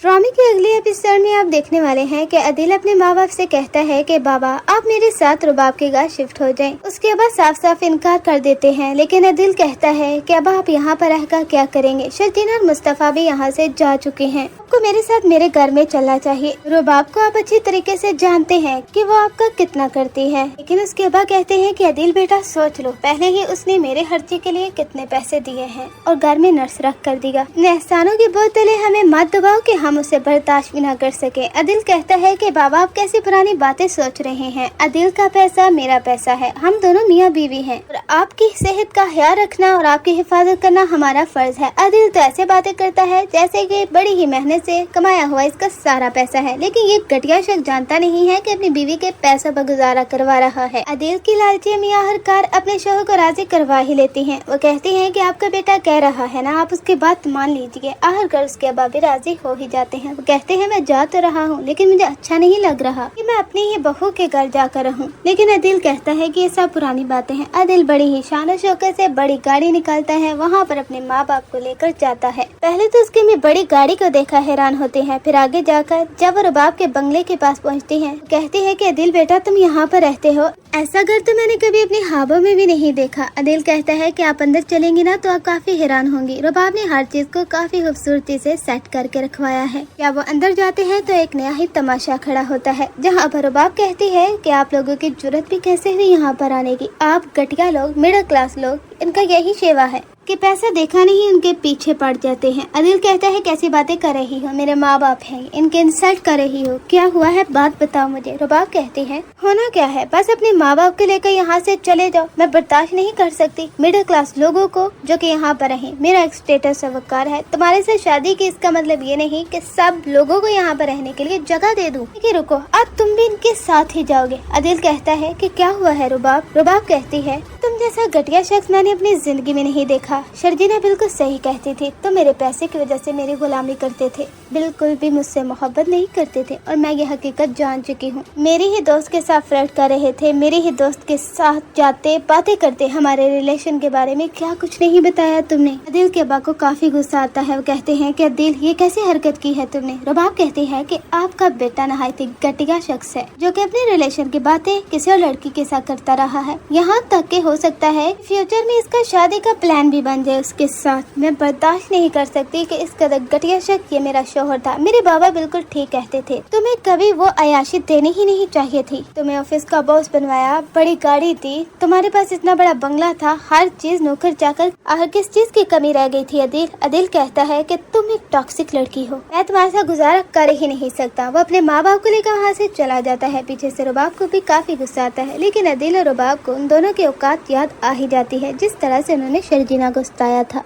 ड्रामे के अगले एपिसोड में आप देखने वाले हैं कि अदिल अपने माँ बाप से कहता है कि बाबा आप मेरे साथ रुबाब के घर शिफ्ट हो जाएं। उसके बाद साफ साफ इनकार कर देते हैं, लेकिन अदिल कहता है कि अब आप यहाँ पर रहकर क्या करेंगे। शर्जीन और मुस्तफा भी यहाँ से जा चुके हैं, आपको मेरे साथ मेरे घर में चलना चाहिए। रुबाब को आप अच्छी तरीके से जानते हैं कि वो आपका कितना करती है, लेकिन उसके बाद कहते हैं कि अदिल बेटा सोच लो, पहले ही उसने मेरे हर्जी के लिए कितने पैसे दिए हैं और घर में नर्स रख कर दिया। एहसानों की बोतलें हमें मत दबाओ कि हम उसे बर्दाश्त भी न कर सके। अदिल कहता है कि बाबा आप कैसी पुरानी बातें सोच रहे हैं, अदिल का पैसा मेरा पैसा है, हम दोनों मियाँ बीवी हैं और आपकी सेहत का ख्याल रखना और आपकी हिफाजत करना हमारा फर्ज है। अदिल तो ऐसे बातें करता है जैसे कि बड़ी ही मेहनत से कमाया हुआ इसका सारा पैसा है, लेकिन ये घटिया शख्स जानता नहीं है कि अपनी बीवी के पैसों पर गुजारा करवा रहा है। अदिल की लालची मियाँ हर कार अपने शोहर को राजी करवा ही लेती हैं। वो कहती हैं कि आपका बेटा कह रहा है ना, आप उसकी बात मान लीजिए। आखिरकार उसके अब्बा भी राजी हो ही जाते हैं। वो कहते हैं मैं जा तो रहा हूँ, लेकिन मुझे अच्छा नहीं लग रहा कि मैं अपनी ही बहू के घर जाकर रहूँ। लेकिन अदिल कहता है कि ये सब पुरानी बातें हैं। अदिल बड़ी ही शान शौकत से बड़ी गाड़ी निकालता है, वहाँ पर अपने माँ बाप को लेकर जाता है। पहले तो उसके में बड़ी गाड़ी को देखा हैरान होते हैं, फिर आगे जाकर जब वो रुबाब के बंगले के पास पहुँचती है, कहती है कि अदिल बेटा तुम यहाँ पर रहते हो, ऐसा घर तो मैंने कभी अपने ख्वाबों में भी नहीं देखा। अदिल कहता है कि आप अंदर चलेंगी ना तो आप काफी हैरान होंगी। रुबाब ने हर चीज को काफी खूबसूरती से सेट करके रखवाया है। क्या वो अंदर जाते हैं तो एक नया ही तमाशा खड़ा होता है, जहाँ पर रुबाब कहती है कि आप लोगों की जरूरत भी कैसे हुई यहाँ पर आने की, आप घटिया लोग, मिडिल क्लास लोग, इनका यही सेवा है कि पैसा देखा नहीं उनके पीछे पड़ जाते हैं। अदिल कहता है कैसी बातें कर रही हो, मेरे माँ बाप हैं, इनके इंसल्ट कर रही हो, क्या हुआ है बात बताओ मुझे। रुबाब कहती है होना क्या है, बस अपने माँ बाप को लेकर यहाँ से चले जाओ, मैं बर्दाश्त नहीं कर सकती मिडिल क्लास लोगों को जो कि यहाँ पर रहें। मेरा एक स्टेटस वकार है, तुम्हारे से शादी की इसका मतलब ये नहीं कि सब लोगों को यहाँ पर रहने के लिए जगह दे दूँ। रुको अब तुम भी इनके साथ ही जाओगे। अदिल कहता है कि क्या हुआ है रुबाब। रुबाब कहती है तुम जैसा घटिया शख्स मैंने अपनी जिंदगी में नहीं देखा। शर्जीना बिल्कुल सही कहती थी, तुम मेरे पैसे की वजह से मेरी गुलामी करते थे, बिल्कुल भी मुझसे मोहब्बत नहीं करते थे और मैं ये हकीकत जान चुकी हूँ। मेरी ही दोस्त के साथ फ्लर्ट कर रहे थे, मेरे ही दोस्त के साथ जाते बातें करते हमारे रिलेशन के बारे में, क्या कुछ नहीं बताया तुमने। अदिल के अब्बा को काफी गुस्सा आता है, वो कहते हैं कि अदिल ये कैसी हरकत की है तुमने। रुबाब कहती है कि आपका बेटा नहायत ही घटिया शख्स है जो कि अपने रिलेशन की बातें किसी और लड़की के साथ करता रहा है, यहाँ तक के हो सकता है फ्यूचर में इसका शादी का प्लान भी बन जाए उसके साथ। मैं बर्दाश्त नहीं कर सकती कि इस कदर घटिया शख्स ये मेरा शोहर था। मेरे बाबा बिल्कुल ठीक कहते थे, तुम्हें कभी वो अयाशी देनी ही नहीं चाहिए थी। तुम्हें ऑफिस का बॉस बनवाया, बड़ी गाड़ी दी, तुम्हारे पास इतना बड़ा बंगला था, हर चीज नौकर चाकर, आखिर किस चीज की कमी रह गई थी अदिल। अदिल कहता है कि तुम एक टॉक्सिक लड़की हो, मैं तुम्हारे साथ गुजारा कर ही नहीं सकता। वो अपने माँ बाप को लेकर वहाँ से चला जाता है। पीछे से रुबाब को भी काफी गुस्सा आता है, लेकिन अदिल और रुबाब को उन दोनों की औकात याद आ ही जाती है जिस तरह से उन्होंने शर्जीना को सताया था।